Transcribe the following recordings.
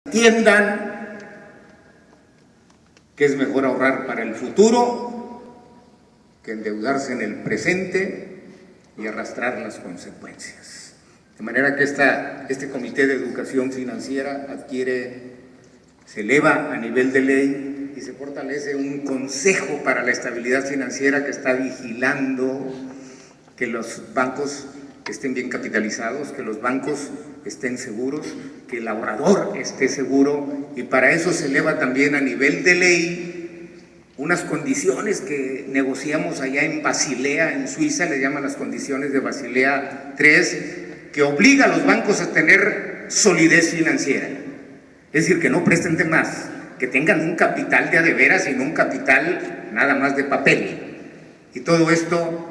entiendan que es mejor ahorrar para el futuro que endeudarse en el presente y arrastrar las consecuencias. De manera que este Comité de Educación Financiera se eleva a nivel de ley y se fortalece un Consejo para la Estabilidad Financiera que está vigilando que los bancos estén bien capitalizados, que los bancos estén seguros, que el ahorrador esté seguro, y para eso se eleva también a nivel de ley unas condiciones que negociamos allá en Basilea, en Suiza, le llaman las condiciones de Basilea III, que obliga a los bancos a tener solidez financiera, es decir, que no presten de más, que tengan un capital de a de veras y no un capital nada más de papel, y todo esto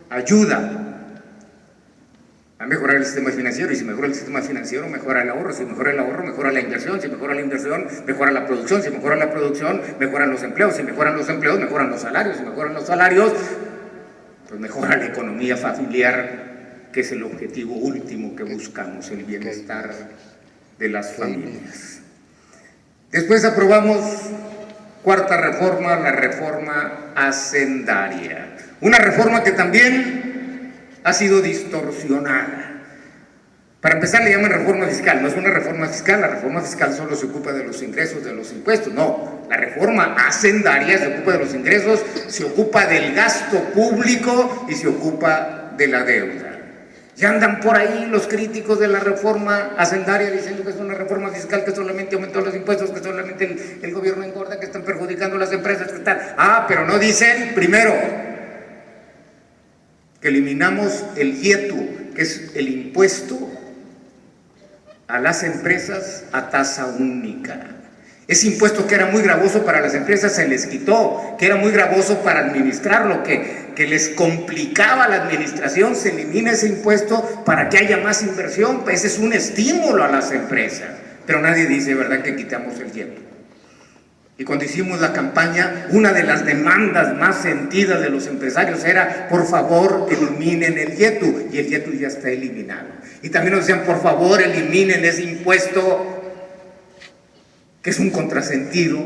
ayuda a mejorar el sistema financiero, y si mejora el sistema financiero, mejora el ahorro, si mejora el ahorro, mejora la inversión, si mejora la inversión, mejora la producción, si mejora la producción, mejoran los empleos, si mejoran los empleos, mejoran los salarios, si mejoran los salarios, pues mejora la economía familiar, que es el objetivo último que buscamos, el bienestar de las familias. Después aprobamos cuarta reforma, la reforma hacendaria, una reforma que también ha sido distorsionada. Para empezar, le llaman reforma fiscal. No es una reforma fiscal, la reforma fiscal solo se ocupa de los ingresos, de los impuestos. No, la reforma hacendaria se ocupa de los ingresos, se ocupa del gasto público y se ocupa de la deuda. Ya andan por ahí los críticos de la reforma hacendaria diciendo que es una reforma fiscal que solamente aumentó los impuestos, que solamente el gobierno engorda, que están perjudicando a las empresas, que están... pero no dicen, primero, que eliminamos el IETU, que es el impuesto a las empresas a tasa única. Ese impuesto que era muy gravoso para las empresas se les quitó, que era muy gravoso para administrarlo, que les complicaba la administración, se elimina ese impuesto para que haya más inversión. Ese es un estímulo a las empresas, pero nadie dice, ¿verdad?, que quitamos el IETU. Y cuando hicimos la campaña, una de las demandas más sentidas de los empresarios era, por favor, eliminen el IETU, y el IETU ya está eliminado. Y también nos decían, por favor, eliminen ese impuesto, que es un contrasentido,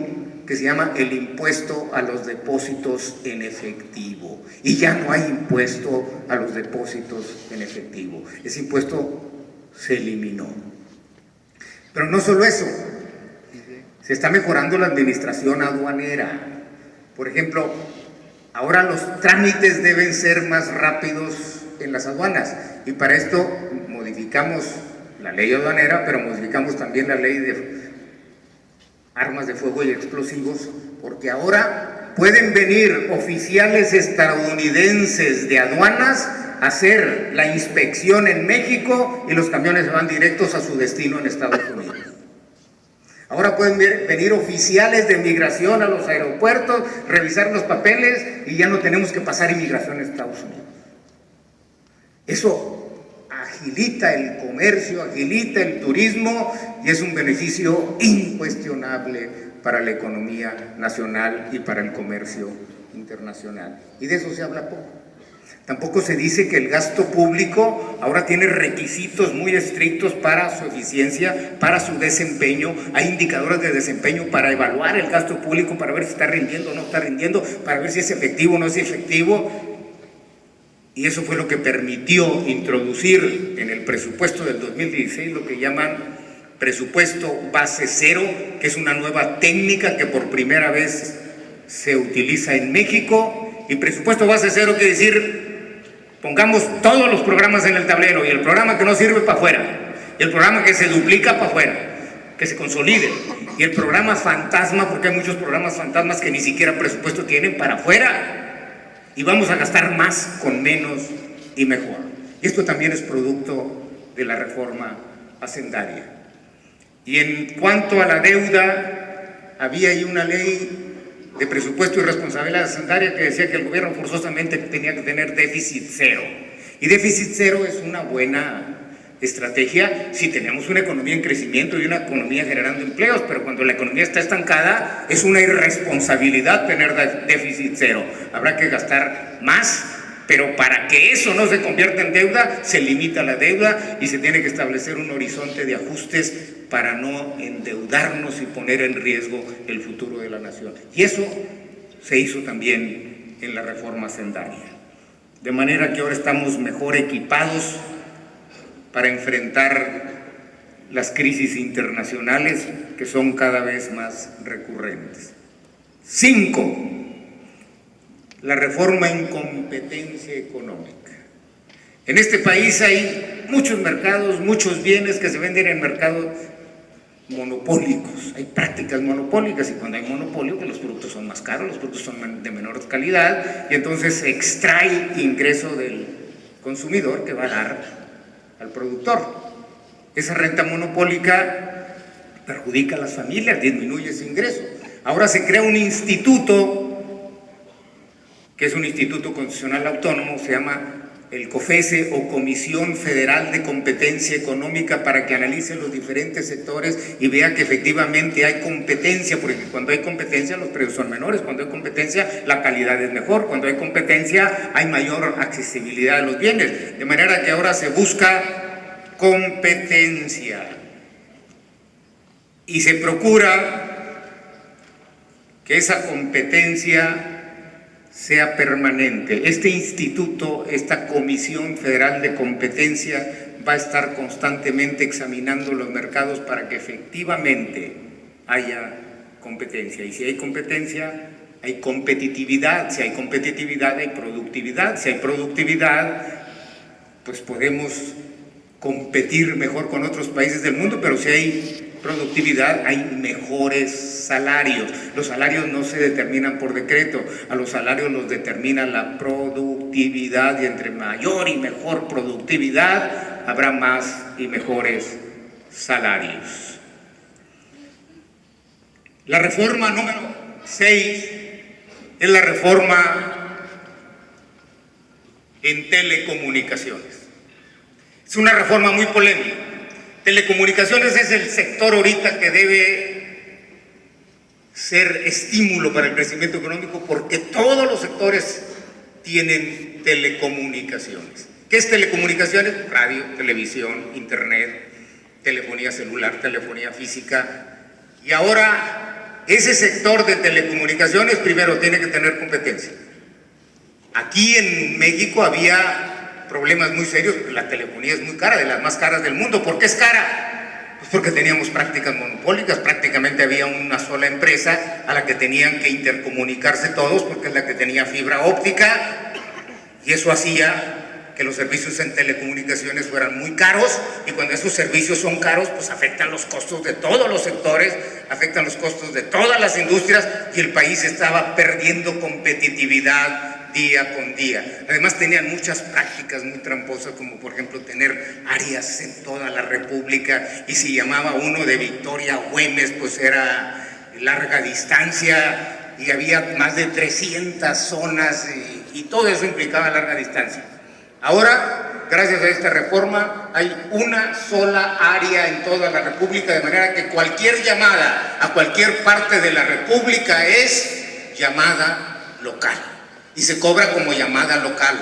que se llama el impuesto a los depósitos en efectivo. Y ya no hay impuesto a los depósitos en efectivo. Ese impuesto se eliminó. Pero no solo eso. Se está mejorando la administración aduanera. Por ejemplo, ahora los trámites deben ser más rápidos en las aduanas, y para esto modificamos la ley aduanera, pero modificamos también la ley de armas de fuego y explosivos, porque ahora pueden venir oficiales estadounidenses de aduanas a hacer la inspección en México y los camiones van directos a su destino en Estados Unidos. Ahora pueden venir oficiales de migración a los aeropuertos, revisar los papeles, y ya no tenemos que pasar inmigración a Estados Unidos. Eso agilita el comercio, agilita el turismo, y es un beneficio incuestionable para la economía nacional y para el comercio internacional. Y de eso se habla poco. Tampoco se dice que el gasto público ahora tiene requisitos muy estrictos para su eficiencia, para su desempeño. Hay indicadores de desempeño para evaluar el gasto público, para ver si está rindiendo o no está rindiendo, para ver si es efectivo o no es efectivo. Y eso fue lo que permitió introducir en el presupuesto del 2016 lo que llaman presupuesto base cero, que es una nueva técnica que por primera vez se utiliza en México. Y presupuesto base cero quiere decir, pongamos todos los programas en el tablero, y el programa que no sirve para afuera, y el programa que se duplica para afuera, que se consolide, y el programa fantasma, porque hay muchos programas fantasmas que ni siquiera presupuesto tienen, para afuera, y vamos a gastar más con menos y mejor. Y esto también es producto de la reforma hacendaria. Y en cuanto a la deuda, había ahí una ley de presupuesto y responsabilidad hacendaria que decía que el gobierno forzosamente tenía que tener déficit cero. Y déficit cero es una buena estrategia si tenemos una economía en crecimiento y una economía generando empleos, pero cuando la economía está estancada es una irresponsabilidad tener déficit cero. Habrá que gastar más Pero para que eso no se convierta en deuda, se limita la deuda y se tiene que establecer un horizonte de ajustes para no endeudarnos y poner en riesgo el futuro de la nación. Y eso se hizo también en la reforma hacendaria. De manera que ahora estamos mejor equipados para enfrentar las crisis internacionales que son cada vez más recurrentes. 5. La reforma en competencia económica. En este país hay muchos mercados, muchos bienes que se venden en mercados monopólicos. Hay prácticas monopólicas y cuando hay monopolio, pues los productos son más caros, los productos son de menor calidad y entonces se extrae ingreso del consumidor que va a dar al productor. Esa renta monopólica perjudica a las familias, disminuye ese ingreso. Ahora se crea un instituto que es un instituto constitucional autónomo, se llama el COFESE o Comisión Federal de Competencia Económica, para que analice los diferentes sectores y vea que efectivamente hay competencia, porque cuando hay competencia los precios son menores, cuando hay competencia la calidad es mejor, cuando hay competencia hay mayor accesibilidad de los bienes, de manera que ahora se busca competencia y se procura que esa competencia sea permanente. Este instituto, esta Comisión Federal de Competencia, va a estar constantemente examinando los mercados para que efectivamente haya competencia. Y si hay competencia, hay competitividad. Si hay competitividad, hay productividad. Si hay productividad, pues podemos competir mejor con otros países del mundo, pero si hay productividad, hay mejores salarios. Los salarios no se determinan por decreto, a los salarios los determina la productividad y entre mayor y mejor productividad habrá más y mejores salarios. La reforma número 6 es la reforma en telecomunicaciones. Es una reforma muy polémica. Telecomunicaciones es el sector ahorita que debe ser estímulo para el crecimiento económico porque todos los sectores tienen telecomunicaciones. ¿Qué es telecomunicaciones? Radio, televisión, internet, telefonía celular, telefonía física. Y ahora ese sector de telecomunicaciones primero tiene que tener competencia. Aquí en México había problemas muy serios, la telefonía es muy cara, de las más caras del mundo. ¿Por qué es cara? Pues porque teníamos prácticas monopólicas, prácticamente había una sola empresa a la que tenían que intercomunicarse todos porque es la que tenía fibra óptica y eso hacía que los servicios en telecomunicaciones fueran muy caros y cuando esos servicios son caros pues afectan los costos de todos los sectores, afectan los costos de todas las industrias y el país estaba perdiendo competitividad día con día. Además tenían muchas prácticas muy tramposas, como por ejemplo tener áreas en toda la República y si llamaba uno de Victoria a Güemes, pues era larga distancia y había más de 300 zonas y todo eso implicaba larga distancia. Ahora, gracias a esta reforma, hay una sola área en toda la República, de manera que cualquier llamada a cualquier parte de la República es llamada local. Y se cobra como llamada local.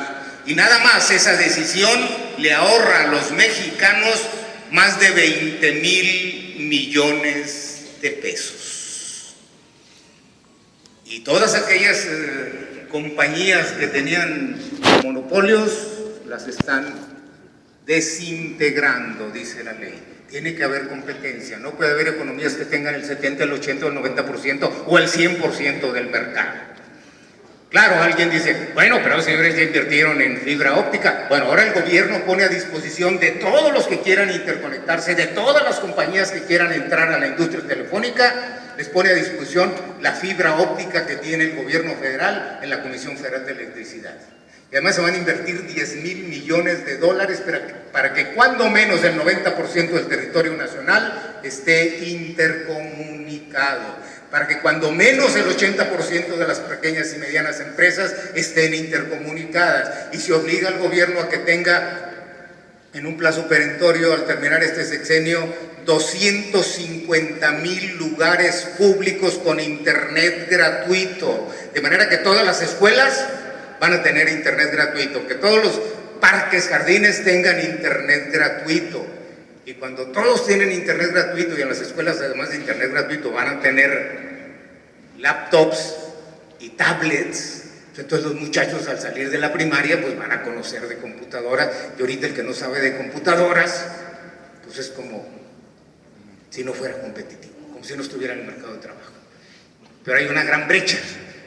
Y nada más esa decisión le ahorra a los mexicanos más de 20,000 millones de pesos. Y todas aquellas compañías que tenían monopolios las están desintegrando, dice la ley. Tiene que haber competencia, no puede haber economías que tengan el 70, el 80, el 90% o el 100% del mercado. Claro, alguien dice, bueno, pero los señores ya invirtieron en fibra óptica. Bueno, ahora el gobierno pone a disposición de todos los que quieran interconectarse, de todas las compañías que quieran entrar a la industria telefónica, les pone a disposición la fibra óptica que tiene el gobierno federal en la Comisión Federal de Electricidad. Y además se van a invertir 10,000 millones de dólares para que cuando menos el 90% del territorio nacional esté intercomunicado, para que cuando menos el 80% de las pequeñas y medianas empresas estén intercomunicadas. Y se obliga al gobierno a que tenga en un plazo perentorio, al terminar este sexenio, 250,000 lugares públicos con internet gratuito, de manera que todas las escuelas van a tener internet gratuito, que todos los parques, jardines tengan internet gratuito. Y cuando todos tienen internet gratuito, y en las escuelas además de internet gratuito van a tener laptops y tablets, entonces los muchachos al salir de la primaria pues van a conocer de computadoras, y ahorita el que no sabe de computadoras pues es como si no fuera competitivo, como si no estuviera en el mercado de trabajo. Pero hay una gran brecha,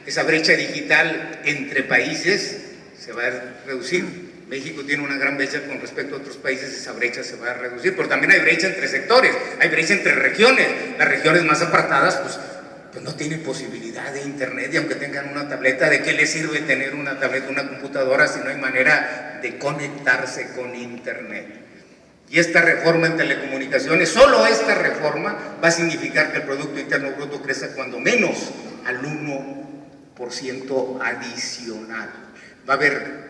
esa brecha digital entre países se va a reducir. México tiene una gran brecha con respecto a otros países, esa brecha se va a reducir, pero también hay brecha entre sectores, hay brecha entre regiones. Las regiones más apartadas pues no tienen posibilidad de internet, y aunque tengan una tableta, ¿de qué les sirve tener una tableta, una computadora, si no hay manera de conectarse con internet? Y esta reforma en telecomunicaciones, solo esta reforma va a significar que el Producto Interno Bruto crezca cuando menos al 1% adicional. Va a haber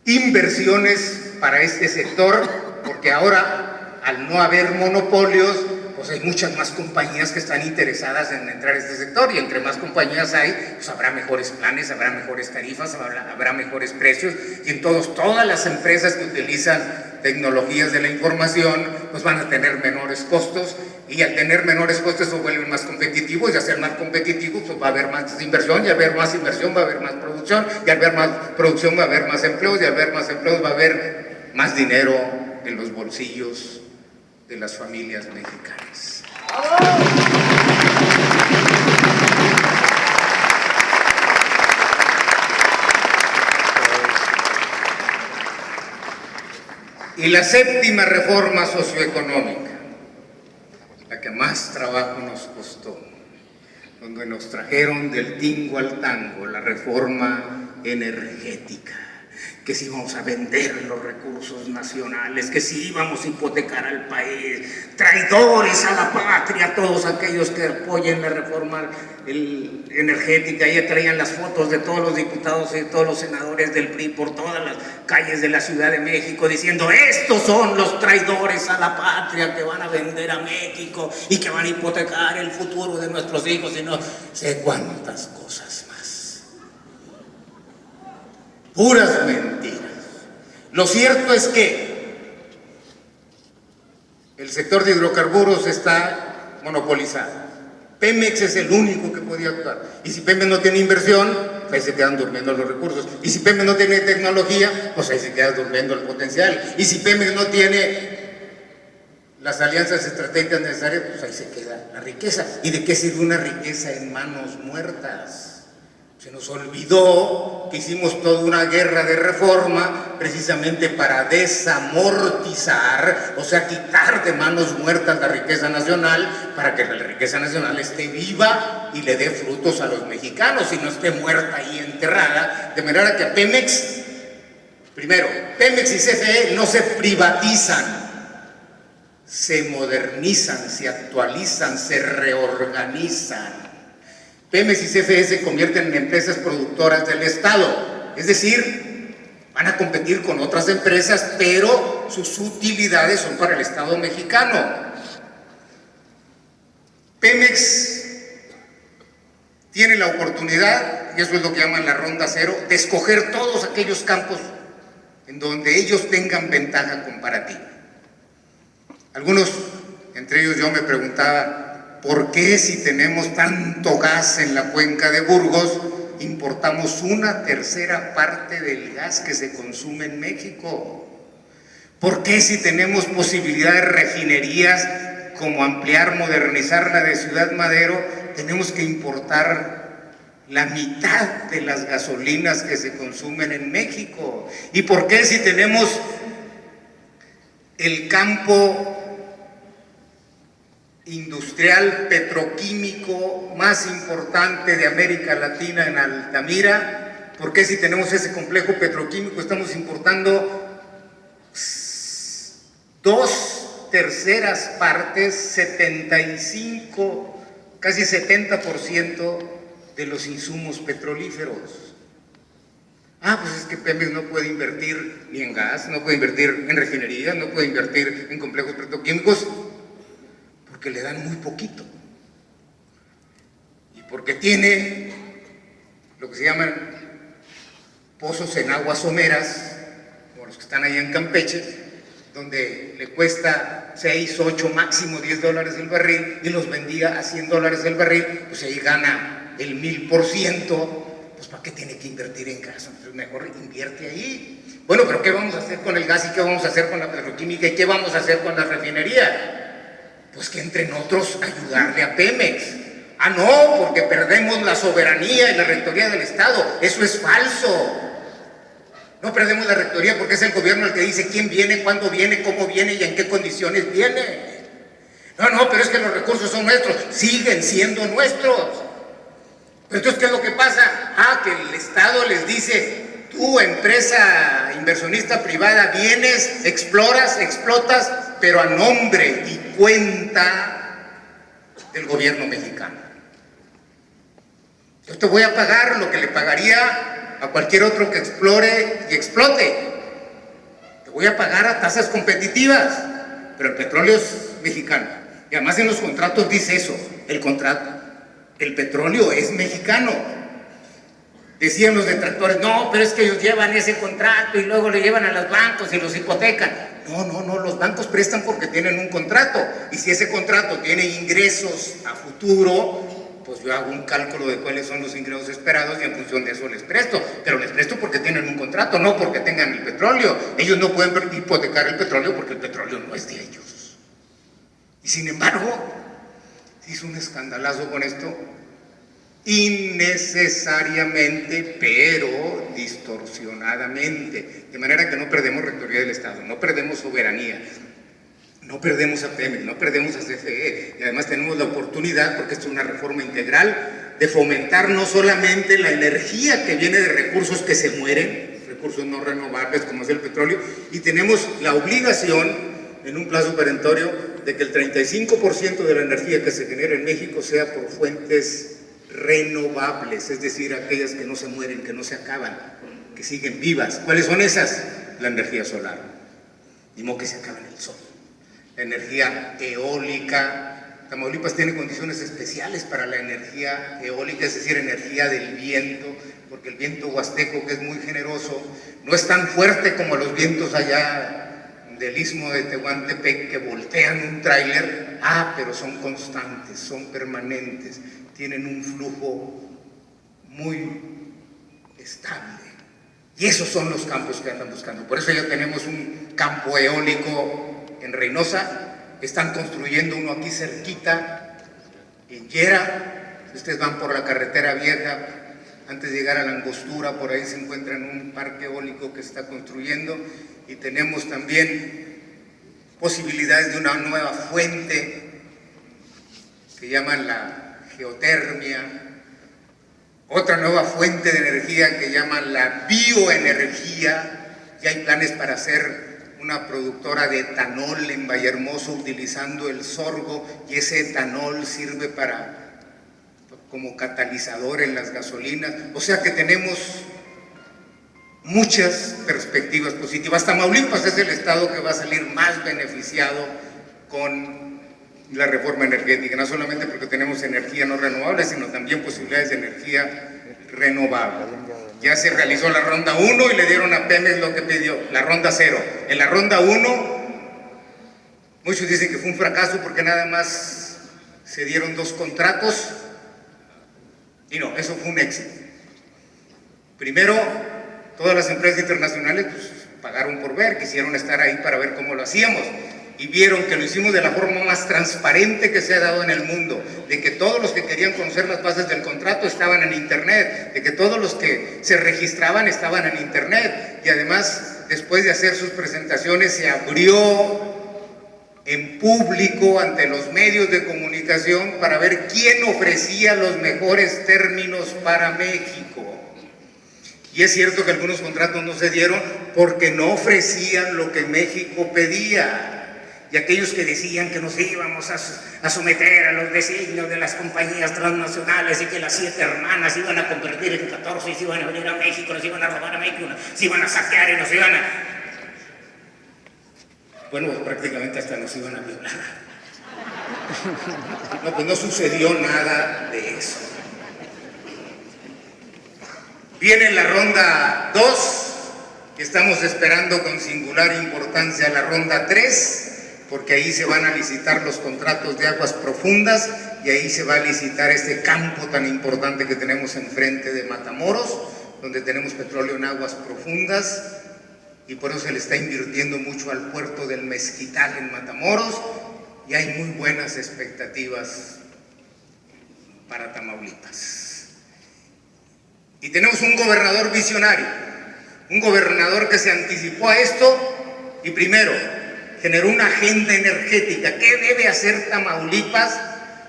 inversiones para este sector, porque ahora, al no haber monopolios, pues hay muchas más compañías que están interesadas en entrar a este sector, y entre más compañías hay, pues habrá mejores planes, habrá mejores tarifas, habrá mejores precios, y entonces todas las empresas que utilizan tecnologías de la información pues van a tener menores costos, y al tener menores costos se vuelven más competitivos, y al ser más competitivos pues va a haber más inversión, y al haber más inversión va a haber más producción, y al haber más producción va a haber más empleos, y al haber más empleos va a haber más dinero en los bolsillos de las familias mexicanas. Y la séptima reforma socioeconómica, la que más trabajo nos costó, donde nos trajeron del tingo al tango, la reforma energética, que si íbamos a vender los recursos nacionales, que si íbamos a hipotecar al país, traidores a la patria, todos aquellos que apoyen la reforma energética. Ya traían las fotos de todos los diputados y de todos los senadores del PRI por todas las calles de la Ciudad de México diciendo: estos son los traidores a la patria que van a vender a México y que van a hipotecar el futuro de nuestros hijos, y no sé cuántas cosas más. Puras mentiras. Lo cierto es que el sector de hidrocarburos está monopolizado. Pemex es el único que podía actuar. Y si Pemex no tiene inversión, pues ahí se quedan durmiendo los recursos. Y si Pemex no tiene tecnología, pues ahí se queda durmiendo el potencial. Y si Pemex no tiene las alianzas estratégicas necesarias, pues ahí se queda la riqueza. ¿Y de qué sirve una riqueza en manos muertas? Se nos olvidó que hicimos toda una guerra de reforma precisamente para desamortizar, o sea, quitar de manos muertas la riqueza nacional, para que la riqueza nacional esté viva y le dé frutos a los mexicanos y no esté muerta y enterrada. De manera que Pemex, primero, Pemex y CFE no se privatizan, se modernizan, se actualizan, se reorganizan. Pemex y CFE se convierten en empresas productoras del Estado, es decir, van a competir con otras empresas, pero sus utilidades son para el Estado mexicano. Pemex tiene la oportunidad, y eso es lo que llaman la ronda cero, de escoger todos aquellos campos en donde ellos tengan ventaja comparativa. Algunos, entre ellos yo, me preguntaba: ¿por qué, si tenemos tanto gas en la cuenca de Burgos, importamos una tercera parte del gas que se consume en México? ¿Por qué, si tenemos posibilidad de refinerías como ampliar, modernizar la de Ciudad Madero, tenemos que importar la mitad de las gasolinas que se consumen en México? ¿Y por qué, si tenemos el campo industrial petroquímico más importante de América Latina en Altamira, por qué, si tenemos ese complejo petroquímico, estamos importando 2/3 partes, 75, casi 70% de los insumos petrolíferos? Pues es que Pemex no puede invertir ni en gas, no puede invertir en refinerías, no puede invertir en complejos petroquímicos, porque le dan muy poquito, y porque tiene lo que se llaman pozos en aguas someras, como los que están ahí en Campeche, donde le cuesta 6, 8, máximo $10 el barril, y los vendía a $100 el barril, pues ahí gana el 1000%, pues ¿para qué tiene que invertir en gas? Entonces mejor invierte ahí. Bueno, pero ¿qué vamos a hacer con el gas y qué vamos a hacer con la petroquímica y qué vamos a hacer con la refinería? Pues que entren otros a ayudarle a Pemex. Ah, no, porque perdemos la soberanía y la rectoría del Estado. Eso es falso. No perdemos la rectoría porque es el gobierno el que dice quién viene, cuándo viene, cómo viene y en qué condiciones viene. No, pero es que los recursos son nuestros, siguen siendo nuestros. Pero entonces, ¿qué es lo que pasa? Que el Estado les dice, tú, empresa inversionista privada, vienes, exploras, explotas, pero a nombre y cuenta del gobierno mexicano. Yo te voy a pagar lo que le pagaría a cualquier otro que explore y explote. Te voy a pagar a tasas competitivas, pero el petróleo es mexicano. Y además en los contratos dice eso, el contrato. El petróleo es mexicano. Decían los detractores, no, pero es que ellos llevan ese contrato y luego le llevan a los bancos y los hipotecan. No, los bancos prestan porque tienen un contrato. Y si ese contrato tiene ingresos a futuro, pues yo hago un cálculo de cuáles son los ingresos esperados y en función de eso les presto. Pero les presto porque tienen un contrato, no porque tengan el petróleo. Ellos no pueden hipotecar el petróleo porque el petróleo no es de ellos. Y sin embargo, hizo un escandalazo con esto, innecesariamente, pero distorsionadamente, de manera que no perdemos rectoría del Estado, no perdemos soberanía, no perdemos a Pemex, no perdemos a CFE, y además tenemos la oportunidad, porque esto es una reforma integral, de fomentar no solamente la energía que viene de recursos que se mueren, recursos no renovables como es el petróleo, y tenemos la obligación, en un plazo perentorio, de que el 35% de la energía que se genera en México sea por fuentes renovables, es decir, aquellas que no se mueren, que no se acaban, que siguen vivas. ¿Cuáles son esas? La energía solar, ni modo que se acabe en el sol. La energía eólica. Tamaulipas tiene condiciones especiales para la energía eólica, es decir, energía del viento, porque el viento huasteco, que es muy generoso, no es tan fuerte como los vientos allá del istmo de Tehuantepec, que voltean un tráiler, pero son constantes, son permanentes, tienen un flujo muy estable. Y esos son los campos que andan buscando. Por eso ya tenemos un campo eólico en Reynosa, están construyendo uno aquí cerquita, en Yera. Si ustedes van por la carretera vieja, antes de llegar a la Angostura, por ahí se encuentran un parque eólico que se está construyendo, y tenemos también posibilidades de una nueva fuente que llaman la geotermia, otra nueva fuente de energía que llaman la bioenergía. Ya hay planes para hacer una productora de etanol en Vallehermoso utilizando el sorgo, y ese etanol sirve como catalizador en las gasolinas. O sea que tenemos muchas perspectivas positivas. Tamaulipas es el estado que va a salir más beneficiado con la reforma energética, no solamente porque tenemos energía no renovable, sino también posibilidades de energía renovable. Ya se realizó la ronda 1 y le dieron a Pemex lo que pidió, la ronda 0. En la ronda 1, muchos dicen que fue un fracaso porque nada más se dieron 2 contratos, y no, eso fue un éxito. Primero, todas las empresas internacionales pues, pagaron por ver, quisieron estar ahí para ver cómo lo hacíamos, y vieron que lo hicimos de la forma más transparente que se ha dado en el mundo, de que todos los que querían conocer las bases del contrato estaban en internet, de que todos los que se registraban estaban en internet, y además después de hacer sus presentaciones se abrió en público ante los medios de comunicación para ver quién ofrecía los mejores términos para México. Y es cierto que algunos contratos no se dieron porque no ofrecían lo que México pedía. Y aquellos que decían que nos íbamos a someter a los designios de las compañías transnacionales y que las 7 hermanas iban a convertir en 14 y se iban a venir a México, nos iban a robar a México, se iban a saquear y nos iban a... Bueno, pues prácticamente hasta nos iban a violar. No, pues no sucedió nada de eso. Viene la ronda 2, estamos esperando con singular importancia la ronda 3, porque ahí se van a licitar los contratos de aguas profundas y ahí se va a licitar este campo tan importante que tenemos enfrente de Matamoros, donde tenemos petróleo en aguas profundas, y por eso se le está invirtiendo mucho al puerto del Mezquital en Matamoros, y hay muy buenas expectativas para Tamaulipas. Y tenemos un gobernador visionario, un gobernador que se anticipó a esto y primero generó una agenda energética. ¿Qué debe hacer Tamaulipas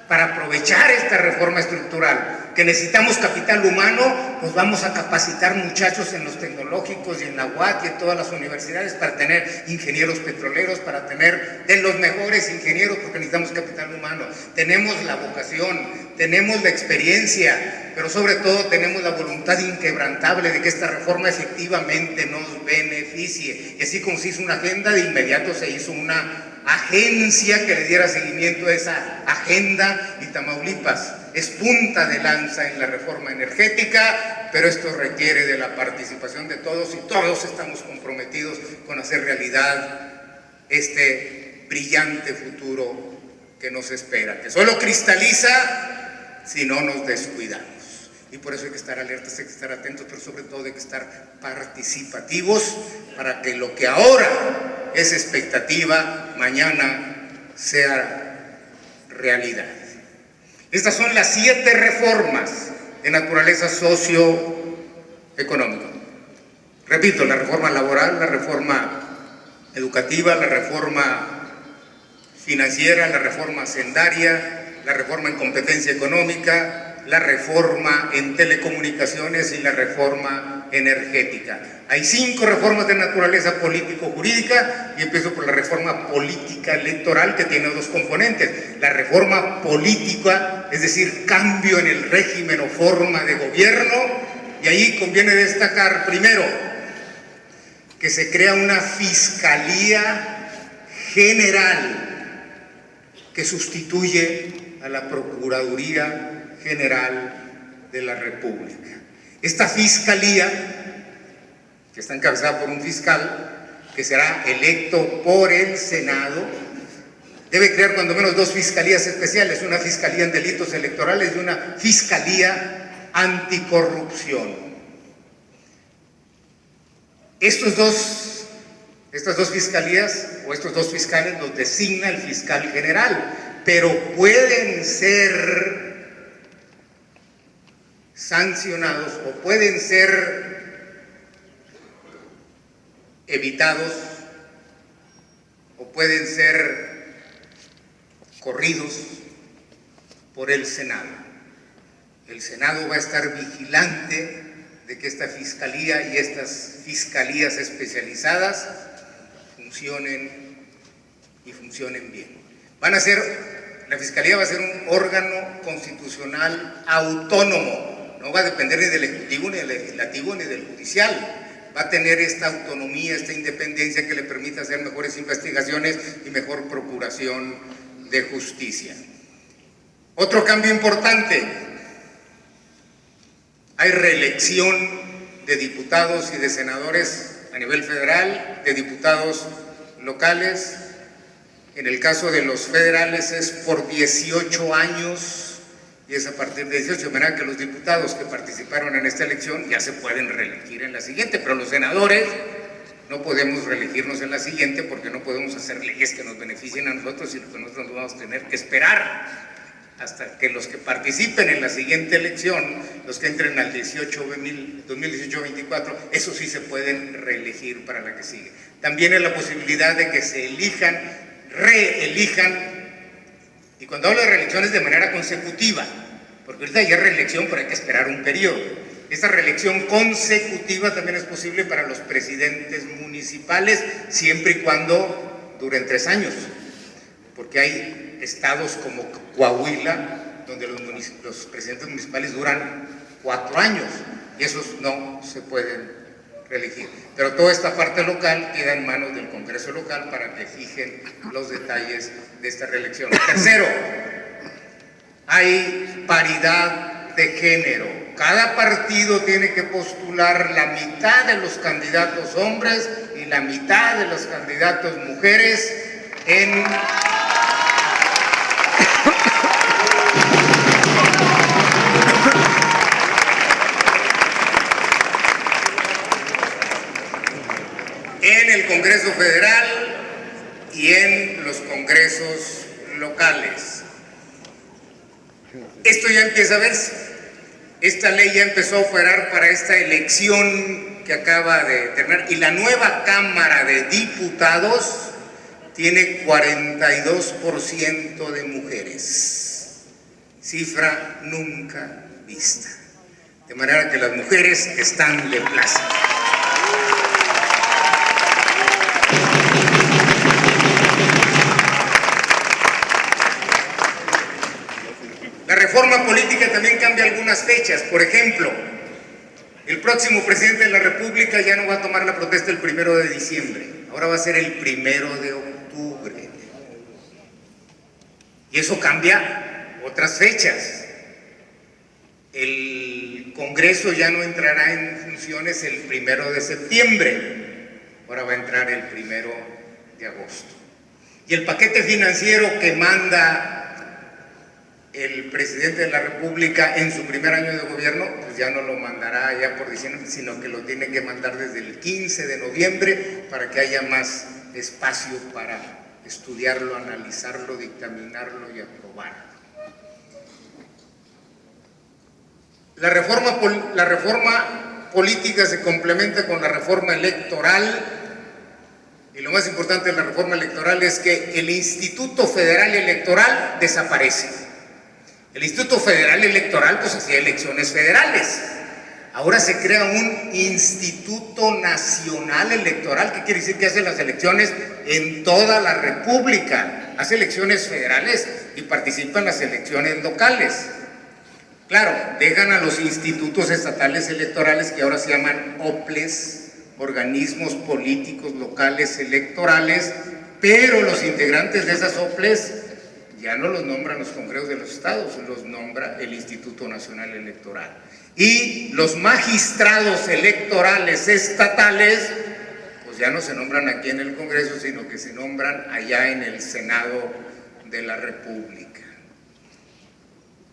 para aprovechar esta reforma estructural? Que necesitamos capital humano, pues vamos a capacitar muchachos en los tecnológicos y en la UAT y en todas las universidades para tener ingenieros petroleros, para tener de los mejores ingenieros, porque necesitamos capital humano. Tenemos la vocación, tenemos la experiencia, pero sobre todo tenemos la voluntad inquebrantable de que esta reforma efectivamente nos beneficie. Y así como se hizo una agenda, de inmediato se hizo una agencia que le diera seguimiento a esa agenda, y Tamaulipas es punta de lanza en la reforma energética, pero esto requiere de la participación de todos, y todos estamos comprometidos con hacer realidad este brillante futuro que nos espera, que solo cristaliza si no nos descuidamos. Y por eso hay que estar alertas, hay que estar atentos, pero sobre todo hay que estar participativos para que lo que ahora es expectativa, mañana sea realidad. Estas son las 7 reformas de naturaleza socioeconómica. Repito, la reforma laboral, la reforma educativa, la reforma financiera, la reforma hacendaria, la reforma en competencia económica, la reforma en telecomunicaciones y la reforma energética. Hay 5 reformas de naturaleza político-jurídica, y empiezo por la reforma política electoral, que tiene 2 componentes. La reforma política, es decir, cambio en el régimen o forma de gobierno, y ahí conviene destacar primero que se crea una Fiscalía General que sustituye a la Procuraduría General de la República. Esta fiscalía, que está encabezada por un fiscal que será electo por el Senado, debe crear cuando menos 2 fiscalías especiales, una fiscalía en delitos electorales y una fiscalía anticorrupción. Estas dos fiscalías o estos 2 fiscales los designa el fiscal general, pero pueden ser sancionados o pueden ser evitados o pueden ser corridos por el Senado. El Senado va a estar vigilante de que esta fiscalía y estas fiscalías especializadas funcionen y funcionen bien. La fiscalía va a ser un órgano constitucional autónomo. No va a depender ni del Ejecutivo, ni del Legislativo, ni del Judicial. Va a tener esta autonomía, esta independencia que le permita hacer mejores investigaciones y mejor procuración de justicia. Otro cambio importante: hay reelección de diputados y de senadores a nivel federal, de diputados locales. En el caso de los federales es por 18 años, y es a partir de 18, de manera que los diputados que participaron en esta elección ya se pueden reelegir en la siguiente, pero los senadores no podemos reelegirnos en la siguiente porque no podemos hacer leyes que nos beneficien a nosotros, sino que nosotros nos vamos a tener que esperar hasta que los que participen en la siguiente elección, los que entren al 2018-24, esos sí se pueden reelegir para la que sigue. También hay la posibilidad de que se reelijan, y cuando hablo de reelecciones de manera consecutiva, porque ahorita ya hay reelección, pero hay que esperar un periodo. Esta reelección consecutiva también es posible para los presidentes municipales, siempre y cuando duren 3 años, porque hay estados como Coahuila, donde los presidentes municipales duran 4 años, y esos no se pueden reelegir. Pero toda esta parte local queda en manos del Congreso local para que fijen los detalles de esta reelección. Tercero, hay paridad de género. Cada partido tiene que postular la mitad de los candidatos hombres y la mitad de los candidatos mujeres en el Congreso Federal y en los congresos locales. Esto ya empieza a verse. Esta ley ya empezó a operar para esta elección que acaba de terminar, y la nueva Cámara de Diputados tiene 42% de mujeres, cifra nunca vista, de manera que las mujeres están de plaza. La reforma política también cambia algunas fechas. Por ejemplo, el próximo presidente de la República ya no va a tomar la protesta el 1 de diciembre, ahora va a ser el 1 de octubre. Y eso cambia otras fechas. El Congreso ya no entrará en funciones el 1 de septiembre, ahora va a entrar el 1 de agosto. Y el paquete financiero que manda el presidente de la República en su primer año de gobierno, pues ya no lo mandará ya por diciembre, sino que lo tiene que mandar desde el 15 de noviembre para que haya más espacio para estudiarlo, analizarlo, dictaminarlo y aprobarlo. La reforma política se complementa con la reforma electoral, y lo más importante de la reforma electoral es que el Instituto Federal Electoral desaparece. El Instituto Federal Electoral pues hacía elecciones federales. Ahora se crea un Instituto Nacional Electoral. ¿Qué quiere decir? Que hace las elecciones en toda la República. Hace elecciones federales y participa en las elecciones locales. Claro, dejan a los institutos estatales electorales, que ahora se llaman OPLES, organismos políticos locales electorales, pero los integrantes de esas OPLES ya no los nombran los congresos de los estados, los nombra el Instituto Nacional Electoral. Y los magistrados electorales estatales, pues ya no se nombran aquí en el Congreso, sino que se nombran allá en el Senado de la República.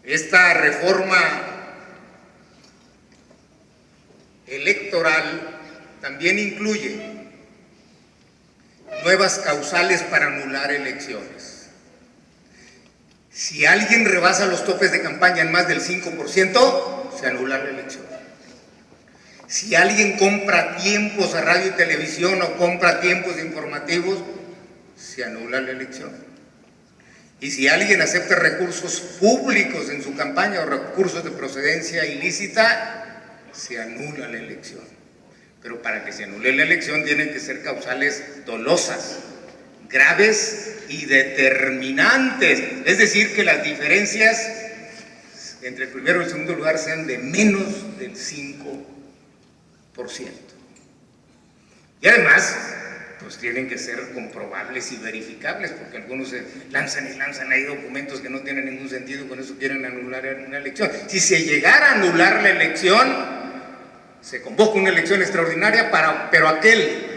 Esta reforma electoral también incluye nuevas causales para anular elecciones. Si alguien rebasa los topes de campaña en más del 5%, se anula la elección. Si alguien compra tiempos a radio y televisión o compra tiempos informativos, se anula la elección. Y si alguien acepta recursos públicos en su campaña o recursos de procedencia ilícita, se anula la elección. Pero para que se anule la elección tienen que ser causales dolosas, graves y determinantes, es decir, que las diferencias entre el primero y el segundo lugar sean de menos del 5%. Y además, pues tienen que ser comprobables y verificables, porque algunos se lanzan y lanzan ahí documentos que no tienen ningún sentido y con eso quieren anular una elección. Si se llegara a anular la elección, se convoca una elección extraordinaria, pero aquel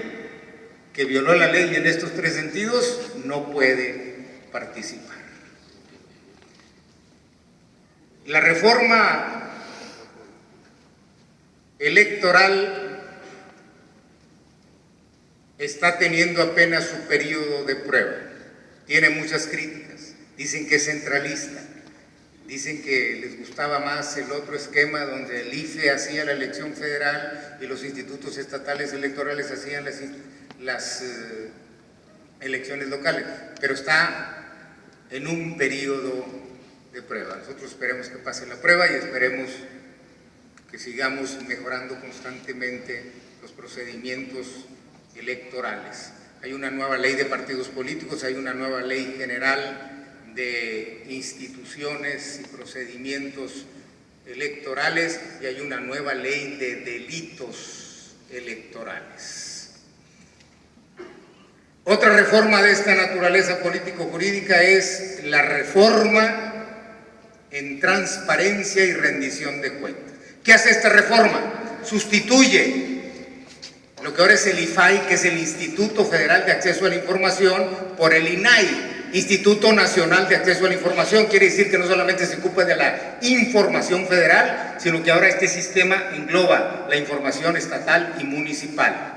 que violó la ley en estos tres sentidos no puede participar. La reforma electoral está teniendo apenas su periodo de prueba. Tiene muchas críticas. Dicen que es centralista. Dicen que les gustaba más el otro esquema donde el IFE hacía la elección federal y los institutos estatales electorales hacían las elecciones locales, pero está en un periodo de prueba. Nosotros esperemos que pase la prueba y esperemos que sigamos mejorando constantemente los procedimientos electorales. Hay una nueva ley de partidos políticos, hay una nueva ley general de instituciones y procedimientos electorales y hay una nueva ley de delitos electorales. Otra reforma de esta naturaleza político-jurídica es la reforma en transparencia y rendición de cuentas. ¿Qué hace esta reforma? Sustituye lo que ahora es el IFAI, que es el Instituto Federal de Acceso a la Información, por el INAI, Instituto Nacional de Acceso a la Información. Quiere decir que no solamente se ocupa de la información federal, sino que ahora este sistema engloba la información estatal y municipal.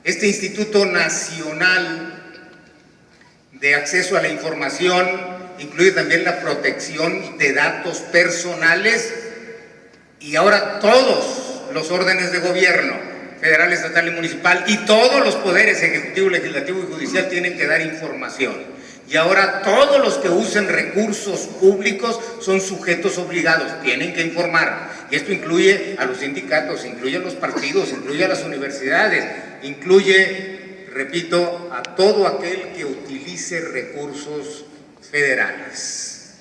Este Instituto Nacional de Acceso a la Información incluye también la protección de datos personales, y ahora todos los órdenes de gobierno, federal, estatal y municipal, y todos los poderes ejecutivo, legislativo y judicial tienen que dar información. Y ahora todos los que usen recursos públicos son sujetos obligados, tienen que informar. Y esto incluye a los sindicatos, incluye a los partidos, incluye a las universidades, incluye, repito, a todo aquel que utilice recursos federales.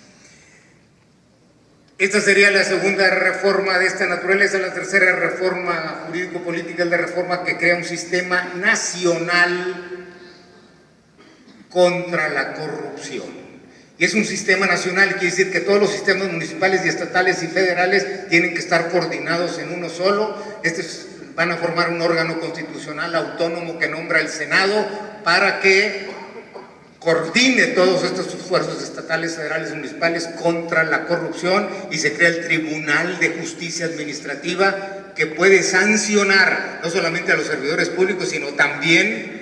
Esta sería la segunda reforma de esta naturaleza. La tercera reforma jurídico-política es la reforma que crea un sistema nacional contra la corrupción. Y es un sistema nacional, quiere decir que todos los sistemas municipales y estatales y federales tienen que estar coordinados en uno solo. Van a formar un órgano constitucional autónomo que nombra el Senado para que coordine todos estos esfuerzos estatales, federales y municipales contra la corrupción, y se crea el Tribunal de Justicia Administrativa, que puede sancionar no solamente a los servidores públicos, sino también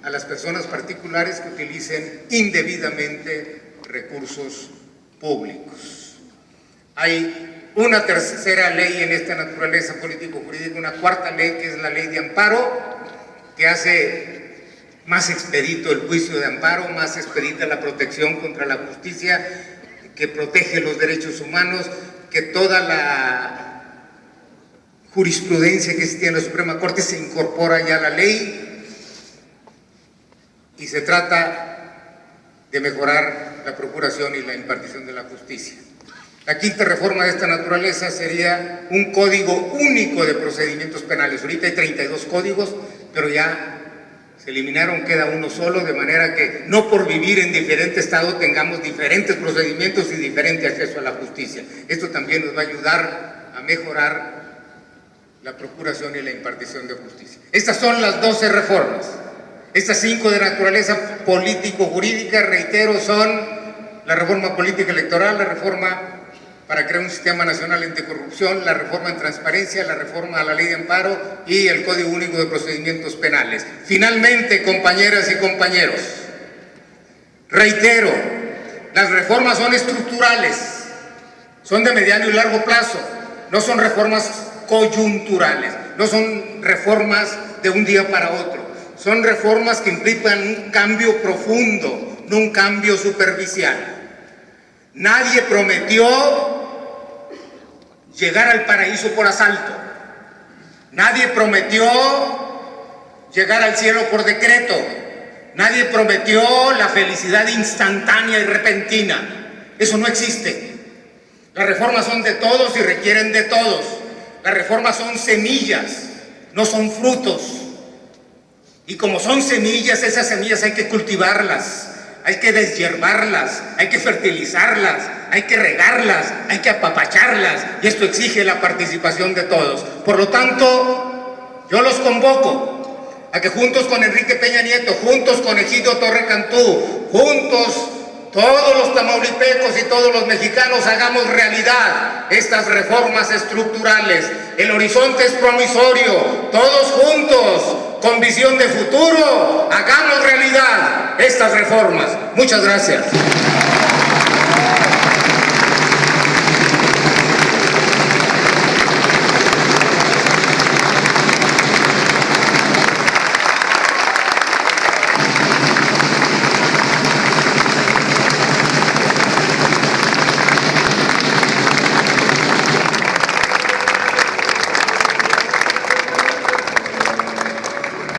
a las personas particulares que utilicen indebidamente recursos públicos. Hay una tercera ley en esta naturaleza político-jurídica, una cuarta ley, que es la ley de amparo, que hace más expedito el juicio de amparo, más expedita la protección contra la justicia, que protege los derechos humanos, que toda la jurisprudencia que existía en la Suprema Corte se incorpora ya a la ley, y se trata de mejorar la procuración y la impartición de la justicia. La quinta reforma de esta naturaleza sería un código único de procedimientos penales. Ahorita hay 32 códigos, pero ya se eliminaron, queda uno solo, de manera que no por vivir en diferente estado tengamos diferentes procedimientos y diferente acceso a la justicia. Esto también nos va a ayudar a mejorar la procuración y la impartición de justicia. Estas son las 12 reformas. Estas 5 de naturaleza político-jurídica, reitero, son la reforma política electoral, la reforma para crear un sistema nacional anticorrupción, la reforma en transparencia, la reforma a la ley de amparo y el Código Único de Procedimientos Penales. Finalmente, compañeras y compañeros, reitero, las reformas son estructurales, son de mediano y largo plazo, no son reformas coyunturales, no son reformas de un día para otro, son reformas que implican un cambio profundo, no un cambio superficial. Nadie prometió llegar al paraíso por asalto. Nadie prometió llegar al cielo por decreto. Nadie prometió la felicidad instantánea y repentina. Eso no existe. Las reformas son de todos y requieren de todos. Las reformas son semillas, no son frutos. Y como son semillas, esas semillas hay que cultivarlas. Hay que deshiervarlas, hay que fertilizarlas, hay que regarlas, hay que apapacharlas, y esto exige la participación de todos. Por lo tanto, yo los convoco a que juntos con Enrique Peña Nieto, juntos con Egidio Torre Cantú, juntos todos los tamaulipecos y todos los mexicanos hagamos realidad estas reformas estructurales. El horizonte es promisorio, todos juntos, con visión de futuro, hagamos realidad estas reformas. Muchas gracias.